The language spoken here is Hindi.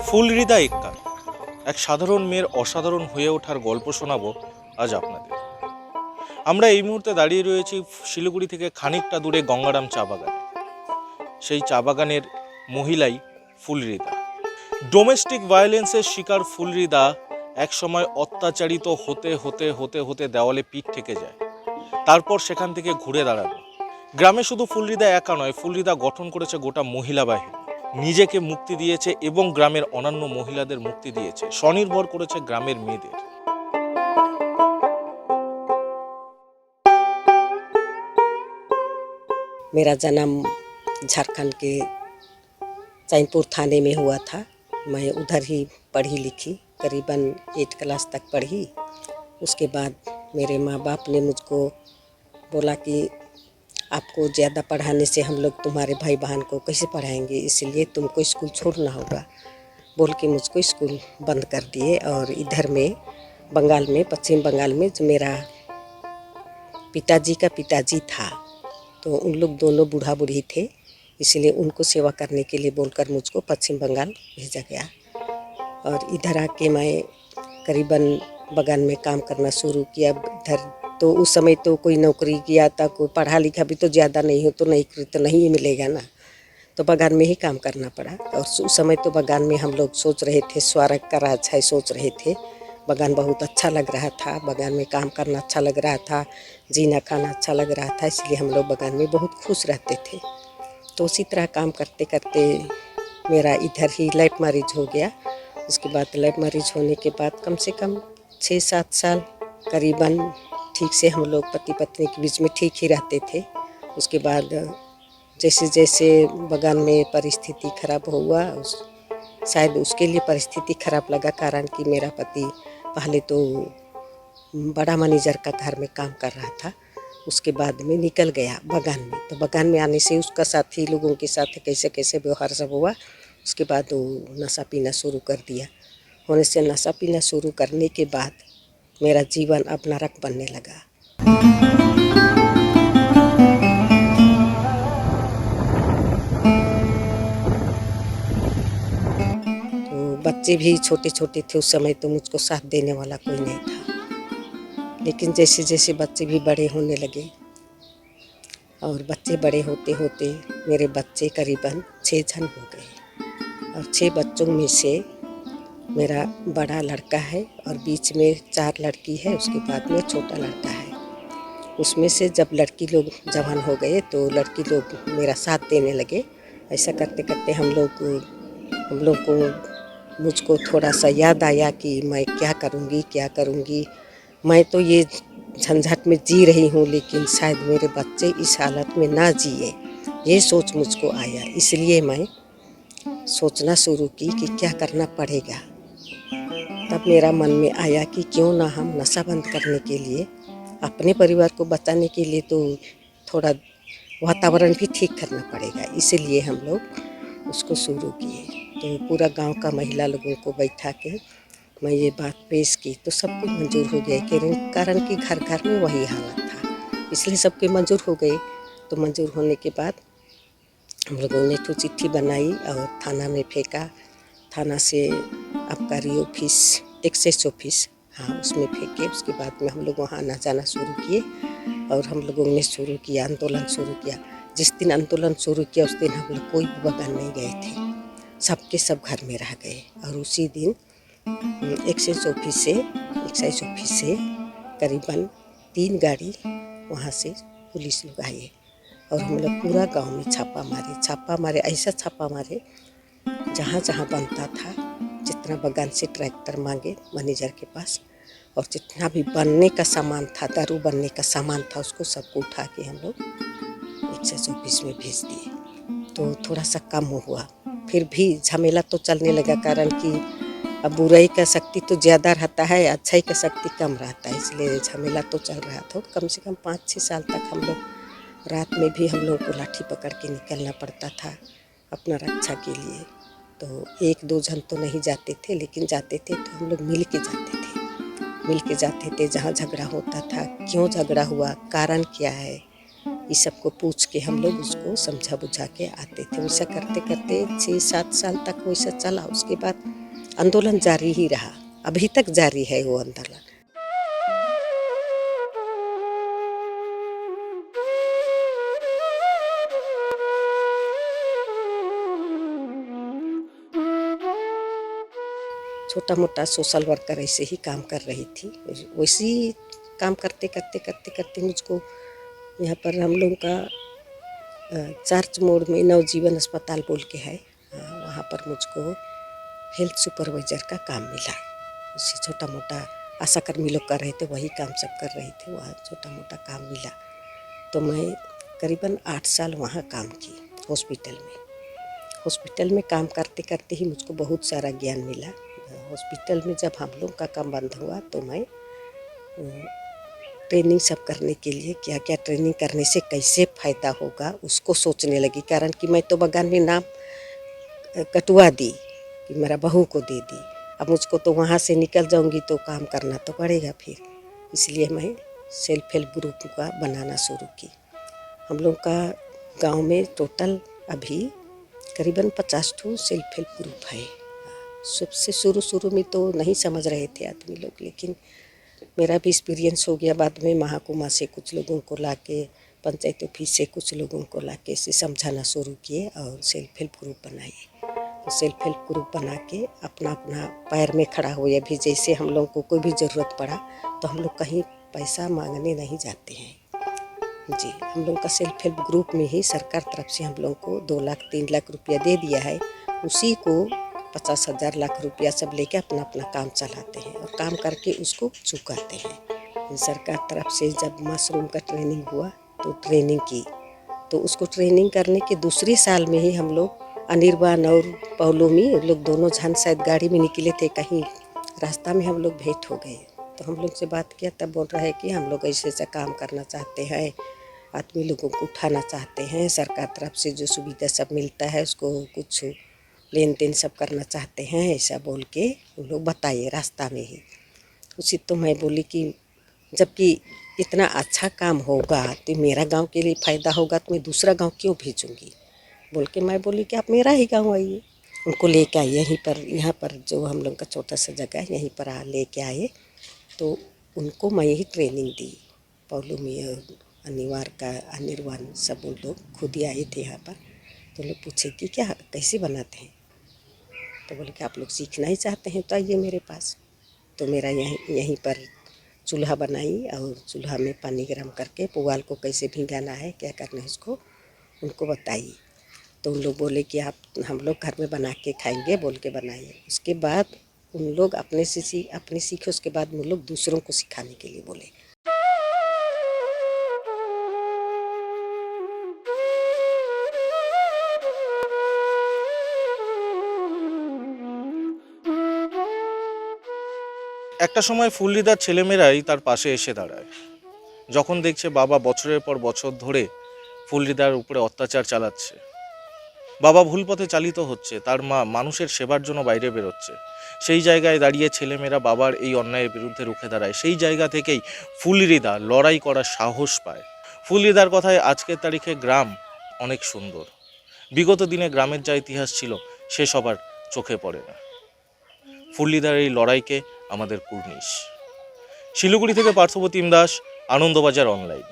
ফুলহৃদা এক্কা এক সাধারণ মেয়ের অসাধারণ হয়ে ওঠার গল্প শোনাবো আজ আপনাদের। আমরা এই মুহূর্তে দাঁড়িয়ে রয়েছি শিলিগুড়ি থেকে খানিকটা দূরে গঙ্গারাম চা বাগানে। সেই চা বাগানের মহিলাই ফুলহৃদা। ডোমেস্টিক ভায়োলেন্সের শিকার ফুলহৃদা একসময় অত্যাচারিত হতে হতে হতে হতে দেওয়ালে পিঠ ঠেকে যায়। তারপর সেখান থেকে ঘুরে দাঁড়ানো। গ্রামে শুধু ফুলহৃদা একা নয়, ফুলহৃদা গঠন করেছে গোটা মহিলা বাহিনী, নিজেকে মুক্তি দিয়েছে এবং গ্রামের অন্যান্য মহিলাদের মুক্তি দিয়েছে, স্বনির্ভর করেছে গ্রামের মেয়েদের। मेरा जन्म झारखंड के चैनपुर थाने में हुआ था। मैं उधर ही पढ़ी लिखी, करीबन 8 क्लास तक पढ़ी। उसके बाद मेरे माँ बाप ने मुझको बोला कि आपको ज़्यादा पढ़ाने से हम लोग तुम्हारे भाई बहन को कैसे पढ़ाएंगे, इसलिए तुमको स्कूल छोड़ना होगा बोल के मुझको स्कूल बंद कर दिए। और इधर में बंगाल में, पश्चिम बंगाल में जो मेरा पिताजी का पिताजी था, तो उन लोग दोनों बूढ़ा बूढ़ी थे, इसलिए उनको सेवा करने के लिए बोलकर मुझको पश्चिम बंगाल भेजा गया। और इधर आके मैं करीबन बगान में काम करना शुरू किया। इधर तो उस समय तो कोई नौकरी किया था, कोई पढ़ा लिखा भी तो ज़्यादा नहीं हो, तो नौकरी तो नहीं मिलेगा ना, तो बगान में ही काम करना पड़ा। और उस समय तो बगान में हम लोग सोच रहे थे, स्वर्ग का राज है सोच रहे थे। बगान बहुत अच्छा लग रहा था, बगान में काम करना अच्छा लग रहा था, जीना खाना अच्छा लग रहा था, इसलिए हम लोग बगान में बहुत खुश रहते थे। तो उसी तरह काम करते करते मेरा इधर ही लाइफ मैरिज हो गया। उसके बाद लाइफ मैरिज होने के बाद कम से कम 6-7 साल करीबन ठीक से हम लोग पति पत्नी के बीच में ठीक ही रहते थे। उसके बाद जैसे जैसे बगान में परिस्थिति खराब हुआ, शायद उसके लिए परिस्थिति खराब लगा, कारण कि मेरा पति पहले तो बड़ा मैनेजर का घर में काम कर रहा था, उसके बाद में निकल गया बगान में। तो बगान में आने से उसका साथी लोगों के साथ कैसे कैसे व्यवहार सब हुआ, उसके बाद वो नशा पीना शुरू कर दिया। होने से नशा पीना शुरू करने के बाद मेरा जीवन अब नरक बनने लगा। तो बच्चे भी छोटे छोटे थे उस समय, तो मुझको साथ देने वाला कोई नहीं था। लेकिन जैसे जैसे बच्चे भी बड़े होने लगे, और बच्चे बड़े होते होते मेरे बच्चे करीबन 6 जन हो गए। और 6 बच्चों में से मेरा बड़ा लड़का है और बीच में 4 लड़की है, उसके बाद में छोटा लड़का है। उसमें से जब लड़की लोग जवान हो गए तो लड़की लोग मेरा साथ देने लगे। ऐसा करते करते हम लोग को मुझको थोड़ा सा याद आया कि मैं क्या करूँगी। मैं तो ये झंझट में जी रही हूँ, लेकिन शायद मेरे बच्चे इस हालत में ना जिए, ये सोच मुझको आया। इसलिए मैं सोचना शुरू की कि क्या करना पड़ेगा। तब मेरा मन में आया कि क्यों ना हम नशा बंद करने के लिए, अपने परिवार को बचाने के लिए तो थोड़ा वातावरण भी ठीक करना पड़ेगा, इसलिए हम लोग उसको शुरू किए। तो पूरा गांव का महिला लोगों को बैठा के मैं ये बात पेश की, तो सबको मंजूर हो गया, कारण कि घर घर में वही हालत था, इसलिए सबके मंजूर हो गए। तो मंजूर होने के बाद हम लोगों ने तो चिट्ठी बनाई और थाना में फेंका। थाना से आबकारी ऑफिस, एक्साइज ऑफिस, हाँ उसमें फेंके। उसके बाद में हम लोग वहाँ आना जाना शुरू किए और हम लोगों ने शुरू किया, आंदोलन शुरू किया। जिस दिन आंदोलन शुरू किया उस दिन हम लोग कोई भी बगान नहीं गए थे, सबके सब घर में रह गए। और उसी दिन एक्साइज ऑफिस से करीबन 3 गाड़ी वहाँ से पुलिस लोग आए और हम लोग पूरा गांव में छापा मारे, ऐसा छापा मारे जहाँ जहाँ बनता था, जितना बगान से ट्रैक्टर मांगे मैनेजर के पास, और जितना भी बनने का सामान था, दारू बनने का सामान था, उसको सबको उठा के हम लोग एक्साइज ऑफिस में भेज दिए। तो थोड़ा सा कम हुआ, फिर भी झमेला तो चलने लगा, कारण कि अब बुराई का शक्ति तो ज़्यादा रहता है, अच्छाई का शक्ति कम रहता है, इसलिए झमेला तो चल रहा था। कम से कम 5-6 साल तक हम लोग रात में भी हम लोग को लाठी पकड़ के निकलना पड़ता था अपना रक्षा के लिए। तो 1-2 जन तो नहीं जाते थे, लेकिन जाते थे तो हम लोग मिल के जाते थे। जहाँ झगड़ा होता था, क्यों झगड़ा हुआ, कारण क्या है, इस सब को पूछ के हम लोग उसको समझा बुझा के आते थे। वैसा करते करते 6-7 साल तक वैसा चला। उसके बाद आंदोलन जारी ही रहा, अभी तक जारी है वो आंदोलन। छोटा मोटा सोशल वर्कर ऐसे ही काम कर रही थी। वैसे ही काम करते करते करते करते मुझको यहाँ पर हम लोग का चर्च मोड़ में नवजीवन अस्पताल बोल के है, वहाँ पर मुझको हेल्थ सुपरवाइज़र का काम मिला। उससे छोटा मोटा आशा कर्मी लोग कर रहे थे, वही काम सब कर रहे थे, वहाँ छोटा मोटा काम मिला। तो मैं करीबन 8 साल वहाँ काम की हॉस्पिटल में। हॉस्पिटल में काम करते करते ही मुझको बहुत सारा ज्ञान मिला। हॉस्पिटल में जब हम लोग का काम बंद हुआ तो मैं ट्रेनिंग सब करने के लिए क्या क्या ट्रेनिंग करने से कैसे फ़ायदा होगा उसको सोचने लगी। कारण कि मैं तो बगान में नाम कटवा दी कि मेरा बहू को दे दी, अब मुझको तो वहाँ से निकल जाऊंगी तो काम करना तो पड़ेगा फिर। इसलिए मैं सेल्फ हेल्प ग्रुप का बनाना शुरू की। हम लोग का गांव में टोटल अभी करीबन 50 ठो सेल्फ हेल्प ग्रुप है। सबसे शुरू में तो नहीं समझ रहे थे आदमी लोग, लेकिन मेरा भी एक्सपीरियंस हो गया। बाद में महाकुमा से कुछ लोगों को लाके, पंचायत ऑफिस से कुछ लोगों को लाके इसे समझाना शुरू किए और सेल्फ हेल्प ग्रुप बनाए। तो सेल्फ हेल्प ग्रुप बना के अपना अपना पैर में खड़ा हुए। अभी जैसे हम लोग को कोई भी ज़रूरत पड़ा तो हम लोग कहीं पैसा मांगने नहीं जाते हैं जी। हम लोग का सेल्फ हेल्प ग्रुप में ही सरकार तरफ से हम लोग को 2 लाख 3 लाख रुपया दे दिया है। उसी को 50,000 लाख रुपया सब लेके अपना अपना काम चलाते हैं और काम करके उसको चुकाते हैं। सरकार तरफ से जब मशरूम का ट्रेनिंग हुआ तो ट्रेनिंग की, तो उसको ट्रेनिंग करने के दूसरे साल में ही हम लोग अनिर्बान और पौलोमी लोग दोनों जन शायद गाड़ी में निकले थे, कहीं रास्ता में हम लोग भेंट हो गए। तो हम लोग से बात किया, तब बोल रहा है कि हम लोग ऐसे ऐसा काम करना चाहते हैं, आदमी लोगों को उठाना चाहते हैं, सरकार तरफ से जो सुविधा सब मिलता है उसको कुछ लेन देन सब करना चाहते हैं, ऐसा बोल के उन लोग बताइए रास्ता में ही। उसी तो मैं बोली कि जबकि इतना अच्छा काम होगा तो मेरा गांव के लिए फ़ायदा होगा तो मैं दूसरा गांव क्यों भेजूंगी बोल के मैं बोली कि आप मेरा ही गांव आइए। उनको लेके आए यहीं पर, यहाँ पर जो हम लोग का छोटा सा जगह है यहीं पर लेके आए। तो उनको मैं ही ट्रेनिंग दी। पौलुमी और अनिर्वाण सब उन लोग खुद ही आए थे यहाँ पर। तो लोग पूछे कि क्या कैसे बनाते हैं, तो बोले कि आप लोग सीखना ही चाहते हैं तो आइए मेरे पास। तो मेरा यहीं पर चूल्हा बनाई और चूल्हा में पानी गर्म करके पुआल को कैसे भिंगाना है, क्या करना है उसको उनको बताई। तो उन लोग बोले कि आप हम लोग घर में बना के खाएंगे बोल के बनाइए। उसके बाद उन लोग अपने सीखे, उसके बाद उन लोग दूसरों को सिखाने के लिए बोले। একটা সময় ফুল্লিদার ছেলেমেয়েরাই তার পাশে এসে দাঁড়ায়। যখন দেখছে বাবা বছরের পর বছর ধরে ফুল্লিদার উপরে অত্যাচার চালাচ্ছে, বাবা ভুল পথে চালিত হচ্ছে, তার মা মানুষের সেবার জন্য বাইরে বেরোচ্ছে, সেই জায়গায় দাঁড়িয়ে ছেলেমেয়েরা বাবার এই অন্যায়ের বিরুদ্ধে রুখে দাঁড়ায়। সেই জায়গা থেকেই ফুল্লিদা লড়াই করার সাহস পায়। ফুল্লিদার কথায় আজকের তারিখে গ্রাম অনেক সুন্দর। বিগত দিনে গ্রামের যা ইতিহাস ছিল সে সবার চোখে পড়ে না। ফুল্লিদার এই লড়াইকে আমাদের কুর্নিশ। শিলিগুড়ি থেকে পার্থপ্রতিম দাস, আনন্দবাজার অনলাইন।